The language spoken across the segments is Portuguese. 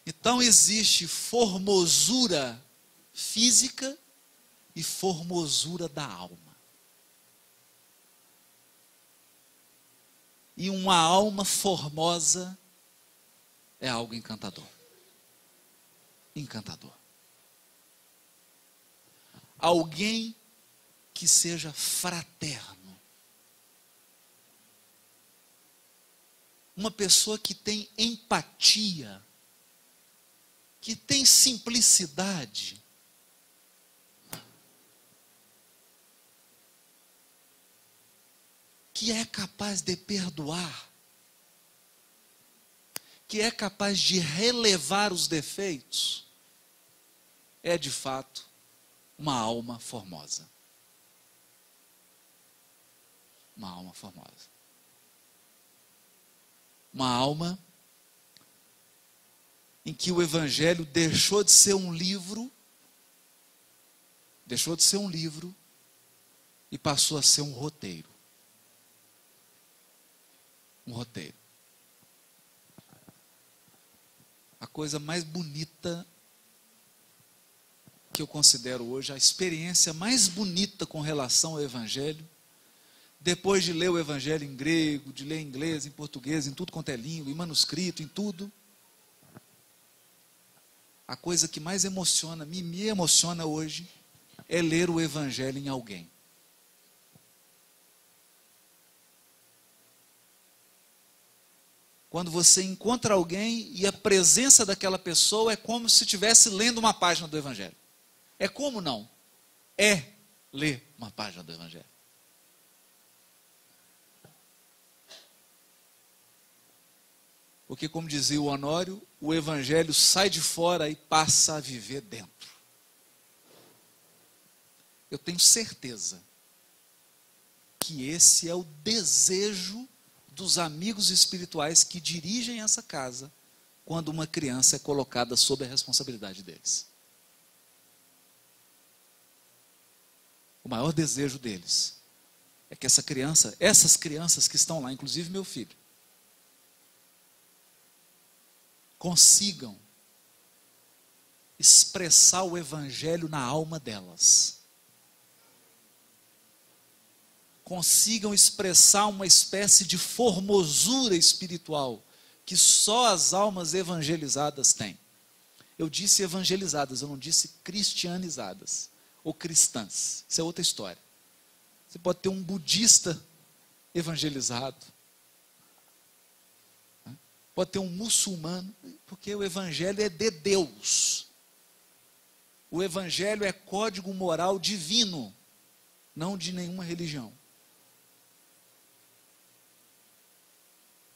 Então existe formosura física e formosura da alma. E uma alma formosa é algo encantador. Encantador. Alguém que seja fraterno. Uma pessoa que tem empatia, que tem simplicidade. Que é capaz de perdoar, que é capaz de relevar os defeitos, é de fato uma alma formosa. Uma alma formosa. Uma alma em que o Evangelho deixou de ser um livro, e passou a ser um roteiro. Um roteiro. A coisa mais bonita que eu considero hoje, a experiência mais bonita com relação ao Evangelho, depois de ler o Evangelho em grego, de ler em inglês, em português, em tudo quanto é língua, em manuscrito, em tudo, a coisa que mais emociona, me emociona hoje, é ler o Evangelho em alguém. Quando você encontra alguém e a presença daquela pessoa é como se estivesse lendo uma página do Evangelho. É como não? É ler uma página do Evangelho. Porque, como dizia o Honório, o Evangelho sai de fora e passa a viver dentro. Eu tenho certeza que esse é o desejo dos amigos espirituais que dirigem essa casa quando uma criança é colocada sob a responsabilidade deles. O maior desejo deles é que essas crianças que estão lá, inclusive meu filho, consigam expressar o Evangelho na alma delas. Consigam expressar uma espécie de formosura espiritual que só as almas evangelizadas têm. Eu disse evangelizadas, eu não disse cristianizadas ou cristãs. Isso é outra história. Você pode ter um budista evangelizado, pode ter um muçulmano, porque o Evangelho é de Deus. O Evangelho é código moral divino, não de nenhuma religião.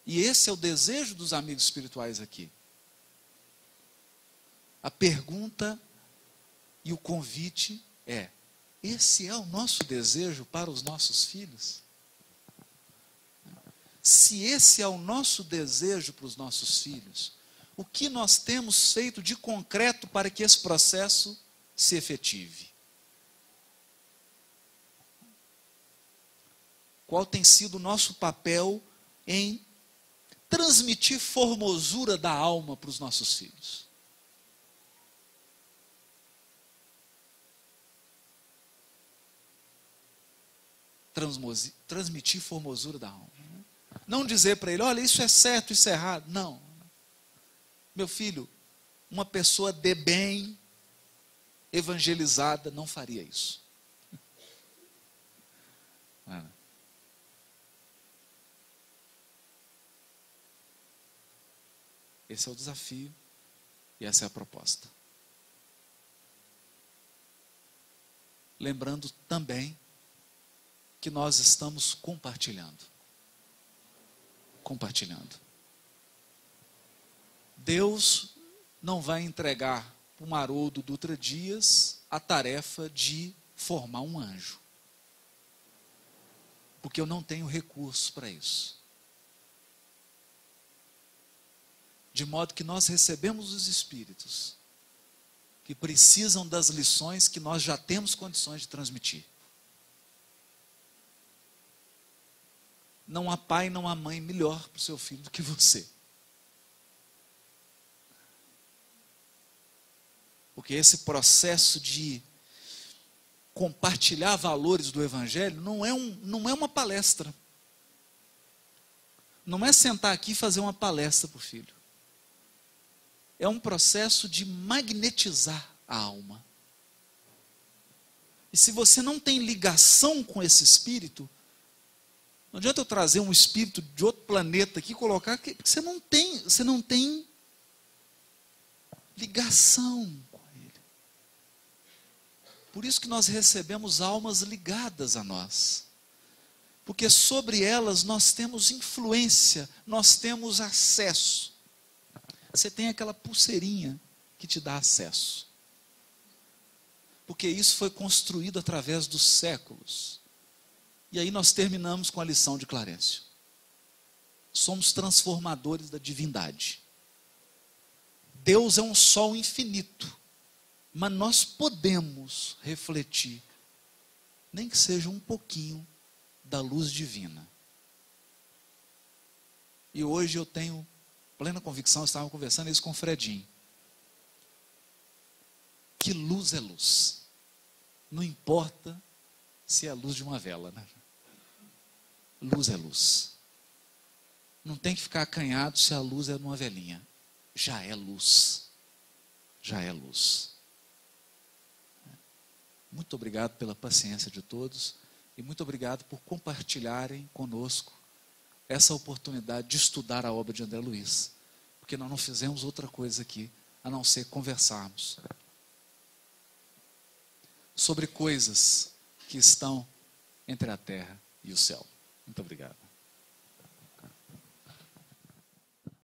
E esse é o desejo dos amigos espirituais aqui. A pergunta e o convite é: esse é o nosso desejo para os nossos filhos? Se esse é o nosso desejo para os nossos filhos, o que nós temos feito de concreto para que esse processo se efetive? Qual tem sido o nosso papel em transmitir formosura da alma para os nossos filhos? Transmitir formosura da alma. Não dizer para ele: olha, isso é certo, isso é errado. Não. Meu filho, uma pessoa de bem, evangelizada, não faria isso. Esse é o desafio e essa é a proposta. Lembrando também que nós estamos compartilhando. Deus não vai entregar para o Haroldo Dutra Dias a tarefa de formar um anjo. Porque eu não tenho recursos para isso. De modo que nós recebemos os espíritos que precisam das lições que nós já temos condições de transmitir. Não há pai, não há mãe melhor para o seu filho do que você. Porque esse processo de compartilhar valores do Evangelho não é uma palestra. Não é sentar aqui e fazer uma palestra para o filho. É um processo de magnetizar a alma. E se você não tem ligação com esse espírito, não adianta eu trazer um espírito de outro planeta aqui e colocar, porque você não tem ligação com ele. Por isso que nós recebemos almas ligadas a nós. Porque sobre elas nós temos influência, nós temos acesso. Você tem aquela pulseirinha que te dá acesso. Porque isso foi construído através dos séculos. E aí nós terminamos com a lição de Clarencio. Somos transformadores da divindade. Deus é um sol infinito, mas nós podemos refletir, nem que seja um pouquinho, da luz divina. E hoje eu tenho plena convicção, eu estava conversando isso com o Fredinho, que luz é luz. Não importa se é a luz de uma vela, né? Luz é luz. Não tem que ficar acanhado se a luz é de uma velinha. Já é luz. Já é luz. Muito obrigado pela paciência de todos e muito obrigado por compartilharem conosco essa oportunidade de estudar a obra de André Luiz, porque nós não fizemos outra coisa aqui a não ser conversarmos sobre coisas que estão entre a terra e o céu. Muito obrigado.